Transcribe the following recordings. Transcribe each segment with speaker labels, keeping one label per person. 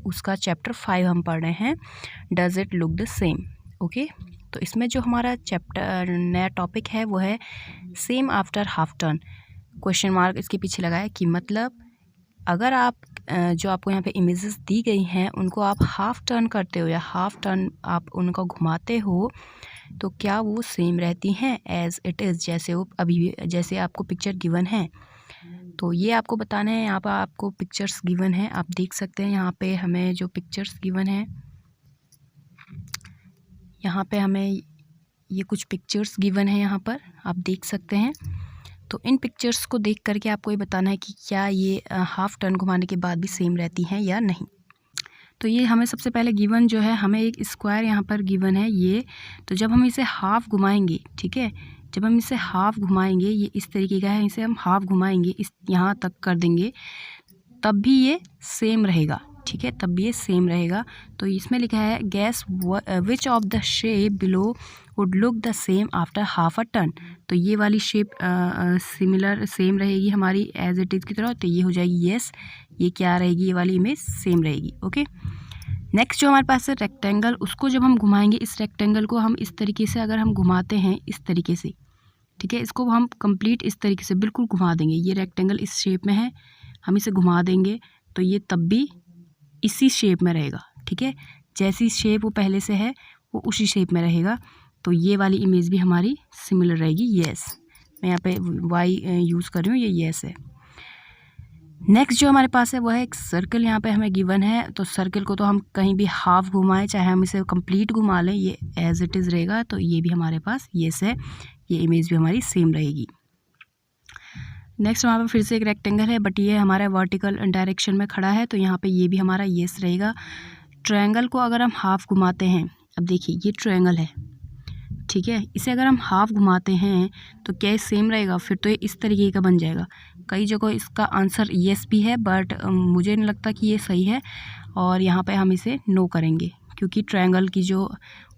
Speaker 1: उसका चैप्टर 5 हम पढ़ रहे हैं, does it look the same. Okay, तो इसमें जो हमारा चैप्टर नया टॉपिक है वो है same after half turn. Question mark इसके पीछे लगा है कि मतलब अगर आप जो आपको यहाँ पे इमेजेस दी गई हैं उनको आप हाफ टर्न करते हो या हाफ टर्न आप उनको घुमाते हो तो क्या वो सेम रहती हैं एज इट इज़, जैसे वो अभी जैसे आपको पिक्चर गिवन है। तो ये आपको बताना है। यहाँ पर आपको पिक्चर्स गिवन है, आप देख सकते हैं यहाँ पे हमें जो पिक्चर्स गिवन है, यहाँ पे हमें ये कुछ पिक्चर्स गिवन है, यहाँ पर आप देख सकते हैं। तो इन पिक्चर्स को देख करके आपको ये बताना है कि क्या ये हाफ़ टर्न घुमाने के बाद भी सेम रहती हैं या नहीं। तो ये हमें सबसे पहले गिवन जो है, हमें एक स्क्वायर यहाँ पर गिवन है ये। तो जब हम इसे हाफ़ घुमाएंगे, ठीक है, जब हम इसे हाफ़ घुमाएंगे, ये इस तरीके का है, इसे हम हाफ़ घुमाएंगे, इस यहाँ तक कर देंगे, तब भी ये सेम रहेगा, ठीक है, तब भी ये सेम रहेगा। तो इसमें लिखा है gas which of the shape below would look the same after half a turn. तो ये वाली शेप सिमिलर सेम रहेगी हमारी एज इट इज़ की तरह, तो ये हो जाएगी येस। ये क्या रहेगी, ये वाली इमेज सेम रहेगी। ओके, नेक्स्ट जो हमारे पास है रेक्टेंगल, उसको जब हम घुमाएंगे, इस रेक्टेंगल को हम इस तरीके से अगर हम घुमाते हैं इस तरीके से, ठीक है, इसको हम कंप्लीट इस तरीके से बिल्कुल घुमा देंगे। ये रेक्टेंगल इस शेप में है, हम इसे घुमा देंगे तो ये तब भी इसी शेप में रहेगा, ठीक है, जैसी शेप वो पहले से है वो उसी शेप में रहेगा। तो ये वाली इमेज भी हमारी सिमिलर रहेगी, येस। मैं यहाँ पे वाई यूज़ कर रही हूँ, ये येस है। नेक्स्ट जो हमारे पास है वो है एक सर्कल, यहाँ पे हमें गिवन है। तो सर्कल को तो हम कहीं भी हाफ घुमाएं, चाहे हम इसे कंप्लीट घुमा लें, ये एज इट इज़ रहेगा। तो ये भी हमारे पास येस है, ये इमेज भी हमारी सेम रहेगी। नेक्स्ट वहाँ पर फिर से एक रेक्टेंगल है, बट ये हमारा वर्टिकल डायरेक्शन में खड़ा है, तो यहाँ पे ये भी हमारा येस रहेगा। ट्रायंगल को अगर हम हाफ घुमाते हैं, अब देखिए ये ट्रायंगल है, ठीक है, इसे अगर हम हाफ घुमाते हैं तो क्या ये सेम रहेगा, फिर तो ये इस तरीके का बन जाएगा। कई जगह इसका आंसर येस भी है, बट मुझे नहीं लगता कि ये सही है, और यहाँ पे हम इसे नो करेंगे, क्योंकि ट्रायंगल की जो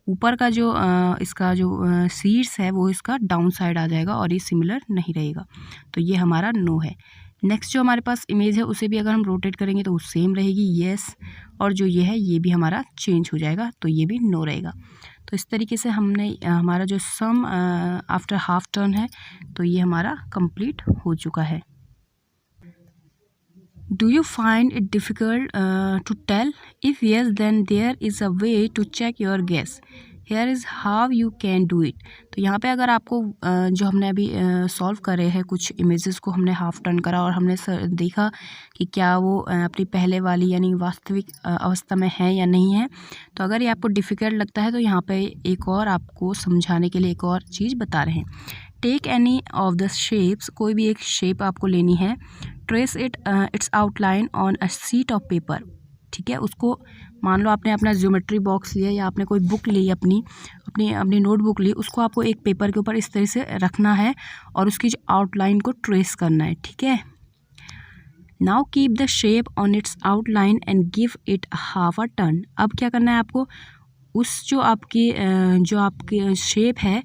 Speaker 1: ऊपर का जो इसका जो शीर्ष है वो इसका डाउन साइड आ जाएगा और ये सिमिलर नहीं रहेगा, तो ये हमारा नो है। नेक्स्ट जो हमारे पास इमेज है उसे भी अगर हम रोटेट करेंगे तो वो सेम रहेगी, येस, और जो ये है ये भी हमारा चेंज हो जाएगा, तो ये भी नो रहेगा। तो इस तरीके से हमने हमारा जो सम आफ्टर हाफ टर्न है तो ये हमारा कंप्लीट हो चुका है। Do you find it difficult to tell? If yes, then there is a way to check your guess. Here is how you can do it. तो यहाँ पे अगर आपको जो हमने अभी सॉल्व करे हैं कुछ इमेजेस को हमने हाफ टर्न करा और हमने देखा कि क्या वो अपनी पहले वाली यानी वास्तविक अवस्था में है या नहीं है। तो अगर ये आपको डिफ़िकल्ट लगता है तो यहाँ पे एक और आपको समझाने के लिए एक और चीज़ बता रहे हैं। Take any of the shapes, कोई भी एक शेप आपको लेनी है, trace its outline on a sheet of paper, ठीक है, उसको मान लो आपने अपना ज्योमेट्री बॉक्स लिया या आपने कोई बुक ली, अपनी नोटबुक ली, उसको आपको एक पेपर के ऊपर इस तरह से रखना है और उसकी जो आउटलाइन को ट्रेस करना है, ठीक है। Now keep the shape on it's outline and give it half a turn. अब क्या करना है आपको, उस जो आपकी शेप है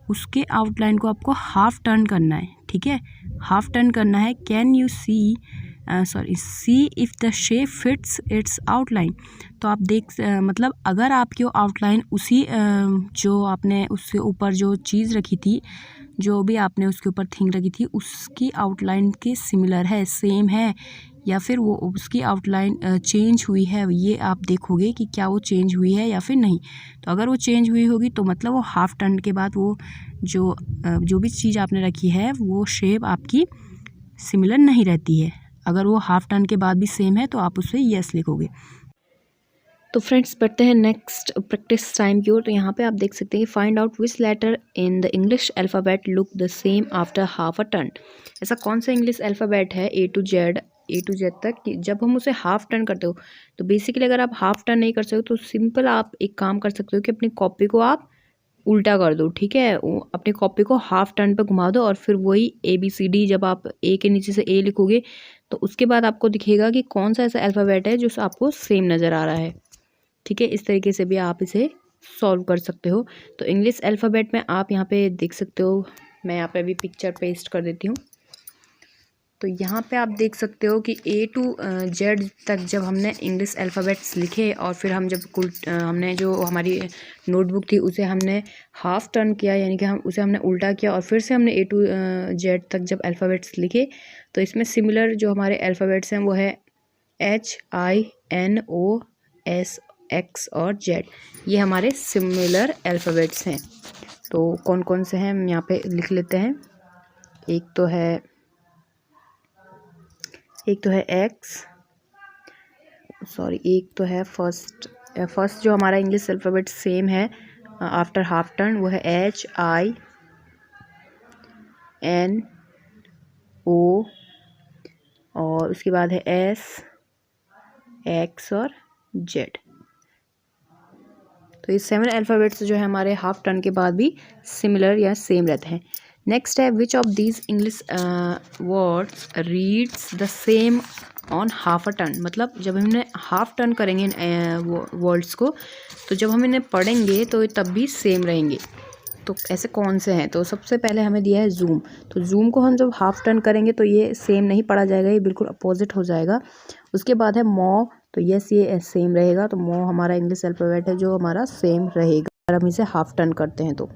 Speaker 1: उसके आउटलाइन को आपको हाफ टर्न करना है, ठीक है, हाफ टर्न करना है। Can you see if the shape fits it's outline. तो आप मतलब अगर आपकी आउटलाइन उसी जो आपने उसके ऊपर जो चीज़ रखी थी, जो भी आपने उसके ऊपर थिंग रखी थी, उसकी आउटलाइन के सिमिलर है, सेम है, या फिर वो उसकी आउटलाइन चेंज हुई है, ये आप देखोगे कि क्या वो चेंज हुई है या फिर नहीं। तो अगर वो चेंज हुई होगी तो मतलब वो हाफ टर्न के बाद वो जो भी चीज़ आपने रखी है वो शेप आपकी सिमिलर नहीं रहती है। अगर वो हाफ टर्न के बाद भी सेम है तो आप उससे यस लिखोगे। तो फ्रेंड्स बढ़ते हैं नेक्स्ट प्रैक्टिस टाइम की ओर। तो यहाँ पे आप देख सकते हैं कि find out which letter in the English alphabet look the same after half a turn. ऐसा कौन सा इंग्लिश अल्फ़ाबेट है ए टू जेड तक कि जब हम उसे हाफ टर्न करते हो, तो बेसिकली अगर आप हाफ टर्न नहीं कर सकते तो सिंपल आप एक काम कर सकते हो कि अपनी कॉपी को आप उल्टा कर दो, ठीक है, अपनी कॉपी को हाफ टर्न पे घुमा दो और फिर वही ABCD, जब आप ए के नीचे से ए लिखोगे तो उसके बाद आपको दिखेगा कि कौन सा ऐसा अल्फ़ाबेट है जो आपको सेम नज़र आ रहा है, ठीक है। इस तरीके से भी आप इसे सॉल्व कर सकते हो। तो इंग्लिश अल्फ़ाबेट में आप यहाँ पे देख सकते हो, मैं यहाँ पे अभी पिक्चर पेस्ट कर देती हूँ। तो यहाँ पे आप देख सकते हो कि A to Z तक जब हमने इंग्लिश अल्फ़ाबेट्स लिखे और फिर हम जब हमने जो हमारी नोटबुक थी उसे हमने हाफ़ टर्न किया, यानी कि हम उसे हमने उल्टा किया और फिर से हमने A to Z तक जब अल्फ़ाबेट्स लिखे, तो इसमें सिमिलर जो हमारे अल्फ़ाबेट्स हैं वो है HINOSX और Z, ये हमारे सिमिलर अल्फ़ाबेट्स हैं। तो कौन कौन से हैं हम यहाँ पे लिख लेते हैं। एक तो है एक तो है फर्स्ट जो हमारा इंग्लिश अल्फ़ाबेट सेम है आफ्टर हाफ टर्न, वो है HINO और उसके बाद है SX और Z। तो ये 7 अल्फ़ाबेट्स जो है हमारे हाफ टर्न के बाद भी सिमिलर या सेम रहते हैं। नेक्स्ट है which of these English words reads the same on half a turn, मतलब जब हम इन्हें हाफ टर्न करेंगे वर्ड्स को, तो जब हम इन्हें पढ़ेंगे तो तब भी सेम रहेंगे। तो ऐसे कौन से हैं, तो सबसे पहले हमें दिया है जूम। तो जूम को हम जब हाफ टर्न करेंगे तो ये सेम नहीं पढ़ा जाएगा, ये बिल्कुल अपोजिट हो जाएगा। उसके बाद है मॉ, तो यस ये सेम रहेगा, तो मॉ हमारा इंग्लिश अल्फ़ाबेट है जो हमारा सेम रहेगा अगर हम इसे हाफ टर्न करते हैं तो।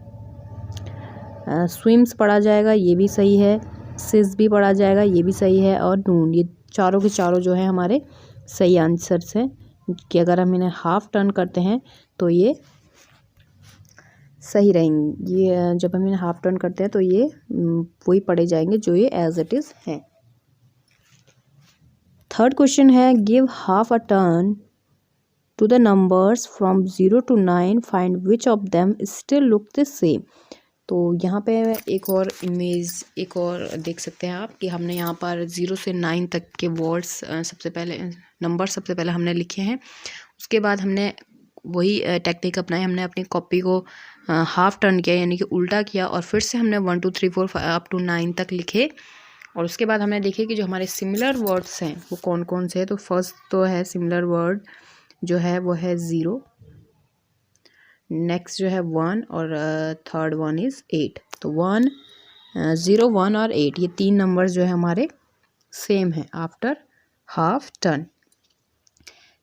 Speaker 1: स्विम्स पढ़ा जाएगा, ये भी सही है। सिस भी पढ़ा जाएगा, ये भी सही है। और नून, ये चारों के चारों जो है हमारे सही आंसर्स हैं कि अगर हम इन्हें हाफ टर्न करते हैं तो ये सही रहेंगे। ये जब हम इन्हें हाफ टर्न करते हैं तो ये वही पढ़े जाएंगे जो ये एज इट इज़ हैं। थर्ड क्वेश्चन है give half a turn to the numbers from 0 to 9, find which of them still look the same. तो यहाँ पे एक और देख सकते हैं आप कि हमने यहाँ पर 0 से 9 तक के वर्ड्स सबसे पहले हमने लिखे हैं। उसके बाद हमने वही टेक्निक अपनाई, हमने अपनी कॉपी को हाफ टर्न किया यानी कि उल्टा किया और फिर से हमने 1 2 3 4 अप टू 9 तक लिखे। और उसके बाद हमने देखे कि जो हमारे सिमिलर वर्ड्स हैं वो कौन कौन से हैं। तो फर्स्ट तो है सिमिलर वर्ड जो है वो है 0, नेक्स्ट जो है 1 और थर्ड वन इज़ 8। तो 1 0 1 और 8 ये 3 नंबर्स जो है हमारे सेम है आफ्टर हाफ टर्न।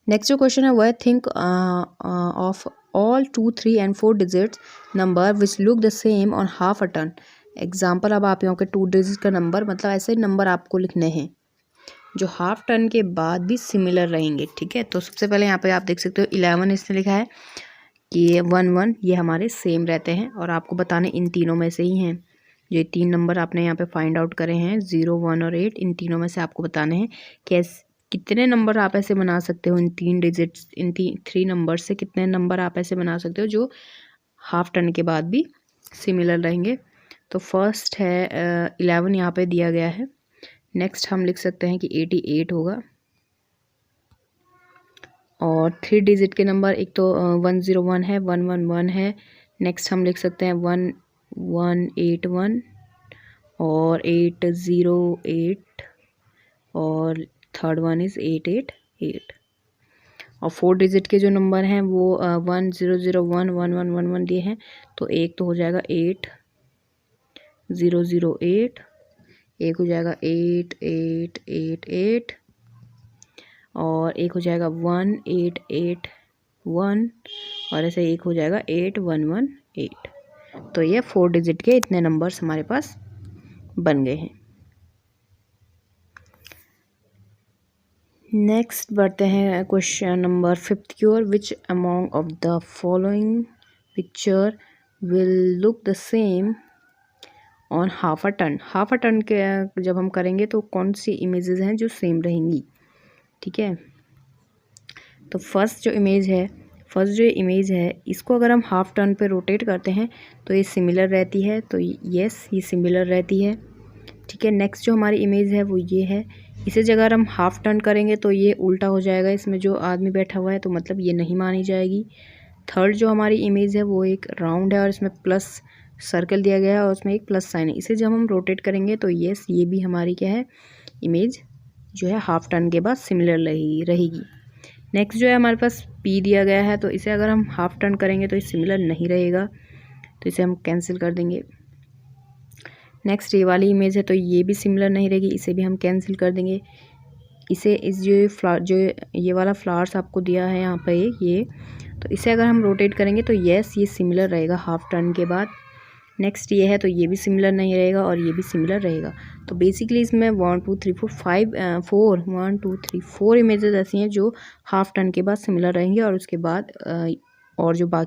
Speaker 1: नेक्स्ट जो क्वेश्चन है वो है think of all 2 3 and 4 digits number which look the same on half a turn. Example, अब आप यहाँ के 2 डिजिट का नंबर, मतलब ऐसे नंबर आपको लिखने हैं जो हाफ टर्न के बाद भी सिमिलर रहेंगे। ठीक है, तो सबसे पहले यहाँ पे आप देख सकते हो 11 इसने लिखा है कि ये 1 1 ये हमारे सेम रहते हैं और आपको बताने इन तीनों में से ही हैं। ये 3 नंबर आपने यहाँ पे फाइंड आउट करे हैं 0 1 और 8, इन तीनों में से आपको बताने हैं कितने नंबर आप ऐसे बना सकते हो इन 3 डिजिट्स, इन 3 नंबर से कितने नंबर आप ऐसे बना सकते हो जो हाफ टर्न के बाद भी सिमिलर रहेंगे। तो फर्स्ट है 11 यहाँ पे दिया गया है। नेक्स्ट हम लिख सकते हैं कि 88 होगा। और 3 डिजिट के नंबर एक तो 101 है, 111 है। नेक्स्ट हम लिख सकते हैं 1181 और 808 और थर्ड वन इज़ 888। और 4 डिजिट के जो नंबर हैं वो 1001 1111 दिए हैं। तो एक तो हो जाएगा 8008, एक हो जाएगा 8888 और एक हो जाएगा 1881 और ऐसे एक हो जाएगा 8118। तो ये 4 डिजिट के इतने नंबर्स हमारे पास बन गए हैं। नेक्स्ट बढ़ते हैं क्वेश्चन नंबर 5 की ओर। Which among of the following picture will look the same on half a turn. Half a turn के जब हम करेंगे तो कौन सी इमेजेस हैं जो सेम रहेंगी। ठीक है, तो फर्स्ट जो इमेज है इसको अगर हम हाफ टर्न पे रोटेट करते हैं तो ये सिमिलर रहती है, तो यस ये सिमिलर रहती है। ठीक है, नेक्स्ट जो हमारी इमेज है वो ये है, इसे जगह अगर हम हाफ टर्न करेंगे तो ये उल्टा हो जाएगा, इसमें जो आदमी बैठा हुआ है, तो मतलब ये नहीं मानी जाएगी। थर्ड जो हमारी इमेज है वो एक राउंड है और इसमें प्लस सर्कल दिया गया है और उसमें एक प्लस साइन है, इसे जब हम रोटेट करेंगे तो यस ये भी हमारी क्या है इमेज जो है हाफ टर्न के बाद सिमिलर रहेगी। नेक्स्ट जो है हमारे पास पी दिया गया है, तो इसे अगर हम हाफ टर्न करेंगे तो ये सिमिलर नहीं रहेगा, तो इसे हम कैंसिल कर देंगे। नेक्स्ट ये वाली इमेज है तो ये भी सिमिलर नहीं रहेगी, इसे भी हम कैंसिल कर देंगे। इसे इस जो ये वाला फ्लावर्स आपको दिया है यहाँ पे ये, तो इसे अगर हम रोटेट करेंगे तो यस ये सिमिलर रहेगा हाफ टर्न के बाद। नेक्स्ट ये है तो ये भी सिमिलर नहीं रहेगा और ये भी सिमिलर रहेगा। तो बेसिकली इसमें 1 2 3 4 5 4 1 2 3 4 इमेजेस ऐसी हैं जो हाफ टर्न के बाद सिमिलर रहेंगी और उसके बाद और जो बाकी